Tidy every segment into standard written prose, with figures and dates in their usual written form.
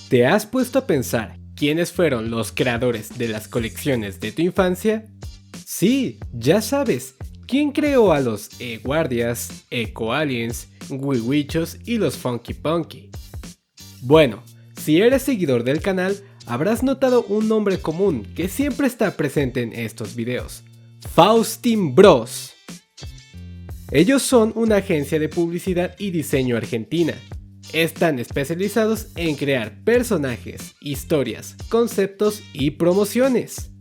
¿Te has puesto a pensar quiénes fueron los creadores de las colecciones de tu infancia? Sí, ya sabes, ¿quién creó a los E-Guardias, Eco-Aliens, Wiwichos y los Funky Punky? Bueno, si eres seguidor del canal, habrás notado un nombre común que siempre está presente en estos videos: Faustin Bros. Ellos son una agencia de publicidad y diseño argentina. Están especializados en crear personajes, historias, conceptos y promociones.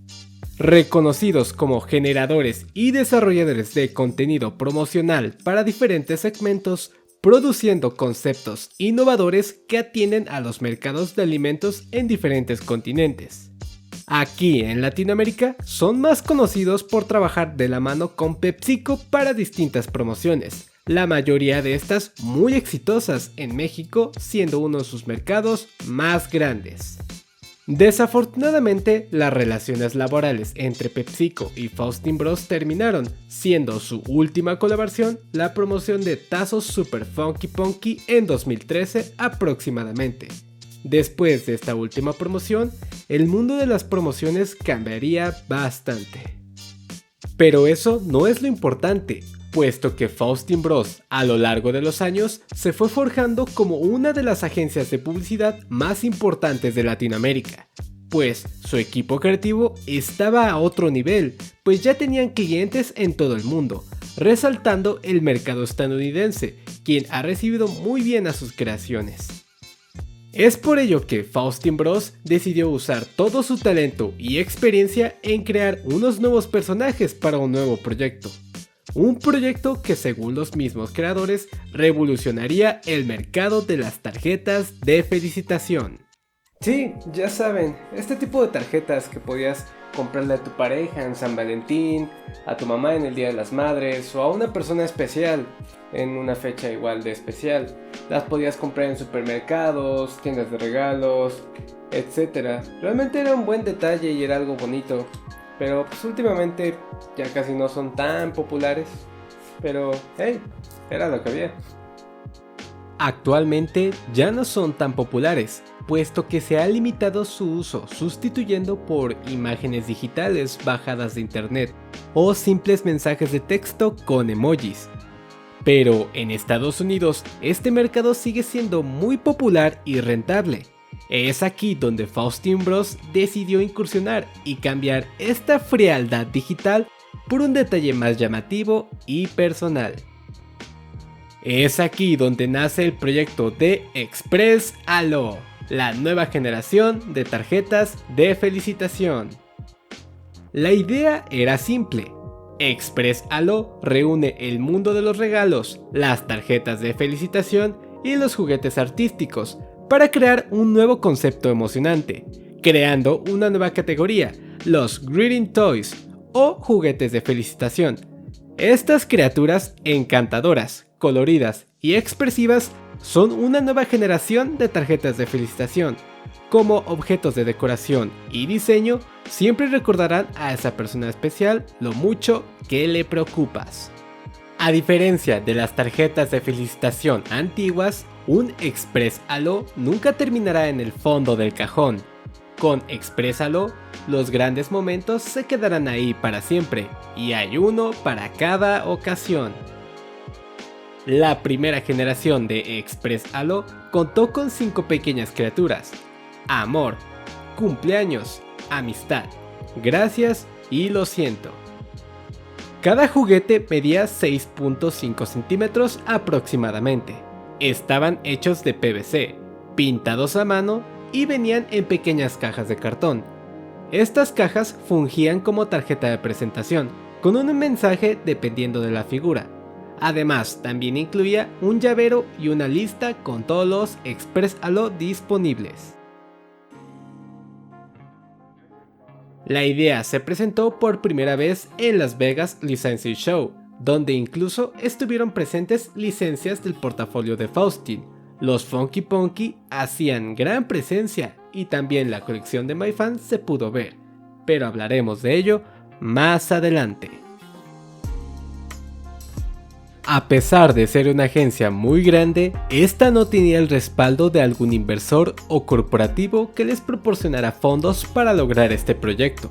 Reconocidos como generadores y desarrolladores de contenido promocional para diferentes segmentos, produciendo conceptos innovadores que atienden a los mercados de alimentos en diferentes continentes. Aquí en Latinoamérica son más conocidos por trabajar de la mano con PepsiCo para distintas promociones, la mayoría de estas muy exitosas en México, siendo uno de sus mercados más grandes. Desafortunadamente, las relaciones laborales entre PepsiCo y Faustin Bros terminaron, siendo su última colaboración la promoción de tazos Super Funky Punky en 2013 aproximadamente. Después de esta última promoción, el mundo de las promociones cambiaría bastante. Pero eso no es lo importante, puesto que Faustin Bros a lo largo de los años se fue forjando como una de las agencias de publicidad más importantes de Latinoamérica, pues su equipo creativo estaba a otro nivel, pues ya tenían clientes en todo el mundo, resaltando el mercado estadounidense, quien ha recibido muy bien a sus creaciones. Es por ello que Faustin Bros decidió usar todo su talento y experiencia en crear unos nuevos personajes para un nuevo proyecto. Un proyecto que, según los mismos creadores, revolucionaría el mercado de las tarjetas de felicitación. Sí, ya saben, este tipo de tarjetas que podías comprarle a tu pareja en San Valentín, a tu mamá en el Día de las Madres o a una persona especial en una fecha igual de especial. Las podías comprar en supermercados, tiendas de regalos, etc. Realmente era un buen detalle y era algo bonito. Pero pues últimamente ya casi no son tan populares. Pero hey, era lo que había. Actualmente ya no son tan populares, puesto que se ha limitado su uso, sustituyendo por imágenes digitales bajadas de internet o simples mensajes de texto con emojis. Pero en Estados Unidos este mercado sigue siendo muy popular y rentable. Es aquí donde Faustin Bros decidió incursionar y cambiar esta frialdad digital por un detalle más llamativo y personal. Es aquí donde nace el proyecto de Express Allo, la nueva generación de tarjetas de felicitación. La idea era simple. Express Allo reúne el mundo de los regalos, las tarjetas de felicitación y los juguetes artísticos para crear un nuevo concepto emocionante, creando una nueva categoría, los Greeting Toys o juguetes de felicitación. Estas criaturas encantadoras, coloridas y expresivas son una nueva generación de tarjetas de felicitación. Como objetos de decoración y diseño, siempre recordarán a esa persona especial lo mucho que le preocupas. A diferencia de las tarjetas de felicitación antiguas, un Express Allo nunca terminará en el fondo del cajón. Con Express Allo, los grandes momentos se quedarán ahí para siempre, y hay uno para cada ocasión. La primera generación de Express Allo contó con 5 pequeñas criaturas: amor, cumpleaños, amistad, gracias y lo siento. Cada juguete medía 6.5 centímetros aproximadamente. Estaban hechos de PVC, pintados a mano y venían en pequeñas cajas de cartón. Estas cajas fungían como tarjeta de presentación, con un mensaje dependiendo de la figura. Además, también incluía un llavero y una lista con todos los Express Allo disponibles. La idea se presentó por primera vez en Las Vegas Licensing Show, donde incluso estuvieron presentes licencias del portafolio de Faustin. Los Funky Punky hacían gran presencia y también la colección de MyFan se pudo ver, pero hablaremos de ello más adelante. A pesar de ser una agencia muy grande, esta no tenía el respaldo de algún inversor o corporativo que les proporcionara fondos para lograr este proyecto.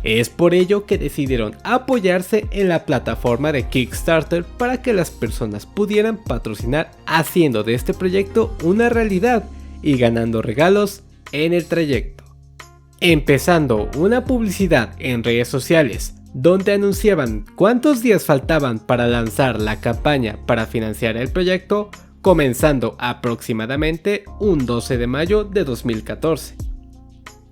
Es por ello que decidieron apoyarse en la plataforma de Kickstarter para que las personas pudieran patrocinar, haciendo de este proyecto una realidad y ganando regalos en el trayecto. Empezando una publicidad en redes sociales, donde anunciaban cuántos días faltaban para lanzar la campaña para financiar el proyecto, comenzando aproximadamente un 12 de mayo de 2014.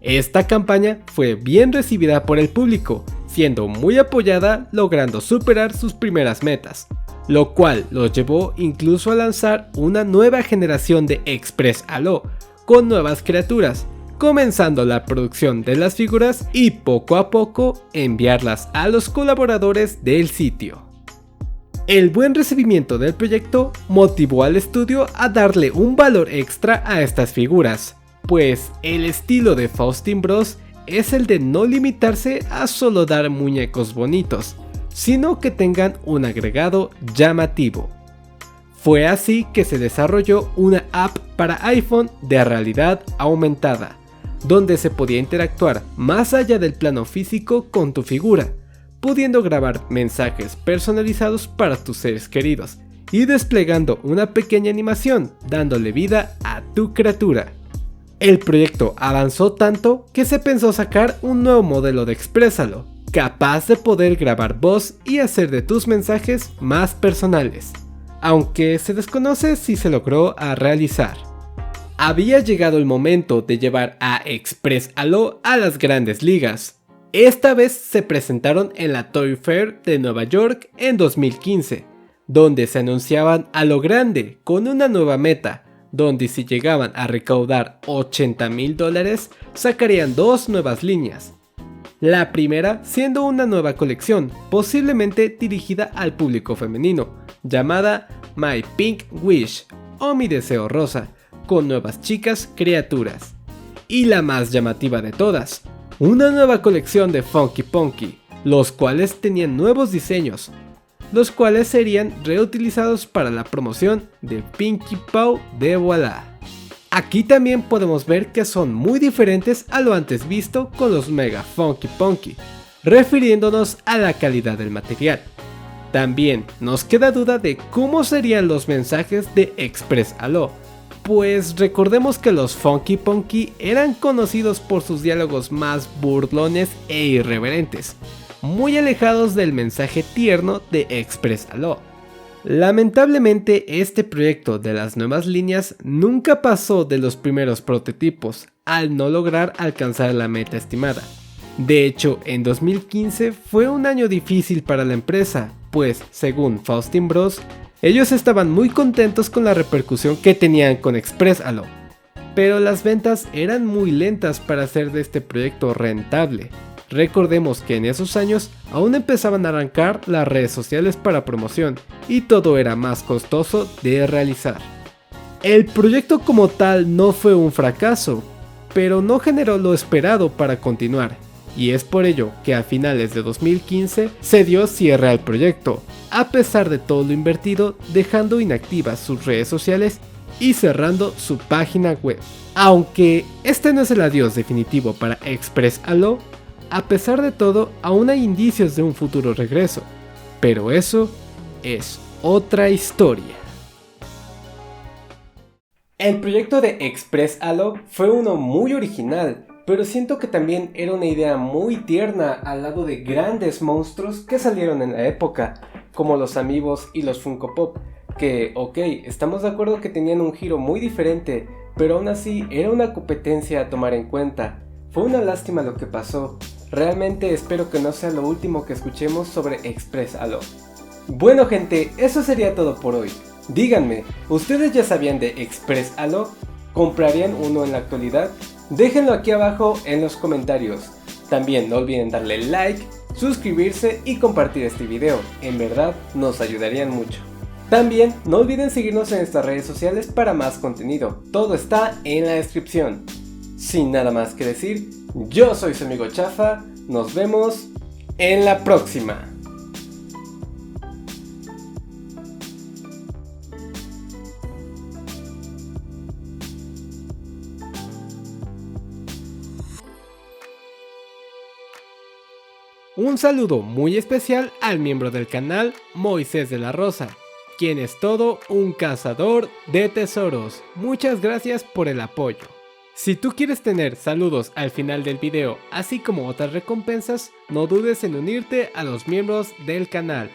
Esta campaña fue bien recibida por el público, siendo muy apoyada, logrando superar sus primeras metas, lo cual los llevó incluso a lanzar una nueva generación de Express Allo, con nuevas criaturas, comenzando la producción de las figuras y poco a poco enviarlas a los colaboradores del sitio. El buen recibimiento del proyecto motivó al estudio a darle un valor extra a estas figuras, pues el estilo de Faustin Bros es el de no limitarse a solo dar muñecos bonitos, sino que tengan un agregado llamativo. Fue así que se desarrolló una app para iPhone de realidad aumentada, donde se podía interactuar más allá del plano físico con tu figura, pudiendo grabar mensajes personalizados para tus seres queridos y desplegando una pequeña animación dándole vida a tu criatura. El proyecto avanzó tanto que se pensó sacar un nuevo modelo de Express Allo, capaz de poder grabar voz y hacer de tus mensajes más personales, aunque se desconoce si se logró a realizar. Había llegado el momento de llevar a Express Allo a las grandes ligas. Esta vez se presentaron en la Toy Fair de Nueva York en 2015, donde se anunciaban a lo grande con una nueva meta, donde si llegaban a recaudar $80,000 sacarían dos nuevas líneas. La primera siendo una nueva colección, posiblemente dirigida al público femenino, llamada My Pink Wish o Mi Deseo Rosa, con nuevas chicas criaturas. Y la más llamativa de todas, una nueva colección de Funky Punky, los cuales tenían nuevos diseños, los cuales serían reutilizados para la promoción de Pinkie Paw de Voilà. Aquí también podemos ver que son muy diferentes a lo antes visto con los Mega Funky Punky, refiriéndonos a la calidad del material. También nos queda duda de cómo serían los mensajes de Express Allo, pues recordemos que los Funky Punky eran conocidos por sus diálogos más burlones e irreverentes, muy alejados del mensaje tierno de Express Allo. Lamentablemente este proyecto de las nuevas líneas nunca pasó de los primeros prototipos, al no lograr alcanzar la meta estimada. De hecho, en 2015 fue un año difícil para la empresa, pues según Faustin Bros, ellos estaban muy contentos con la repercusión que tenían con Express Allo, pero las ventas eran muy lentas para hacer de este proyecto rentable. Recordemos que en esos años aún empezaban a arrancar las redes sociales para promoción y todo era más costoso de realizar. El proyecto como tal no fue un fracaso, pero no generó lo esperado para continuar, y es por ello que a finales de 2015 se dio cierre al proyecto, a pesar de todo lo invertido, dejando inactivas sus redes sociales y cerrando su página web. Aunque este no es el adiós definitivo para Express Allo, a pesar de todo aún hay indicios de un futuro regreso, pero eso es otra historia. El proyecto de Express Allo fue uno muy original, pero siento que también era una idea muy tierna al lado de grandes monstruos que salieron en la época, como los Amiibos y los Funko Pop, que ok, estamos de acuerdo que tenían un giro muy diferente, pero aún así era una competencia a tomar en cuenta. Fue una lástima lo que pasó. Realmente espero que no sea lo último que escuchemos sobre Express Allo. Bueno gente, eso sería todo por hoy. Díganme, ¿ustedes ya sabían de Express Allo? ¿Comprarían uno en la actualidad? Déjenlo aquí abajo en los comentarios. También no olviden darle like, suscribirse y compartir este video, en verdad nos ayudarían mucho. También no olviden seguirnos en nuestras redes sociales para más contenido, todo está en la descripción. Sin nada más que decir, yo soy su amigo Chafa, nos vemos en la próxima. Un saludo muy especial al miembro del canal, Moisés de la Rosa, quien es todo un cazador de tesoros. Muchas gracias por el apoyo. Si tú quieres tener saludos al final del video, así como otras recompensas, no dudes en unirte a los miembros del canal.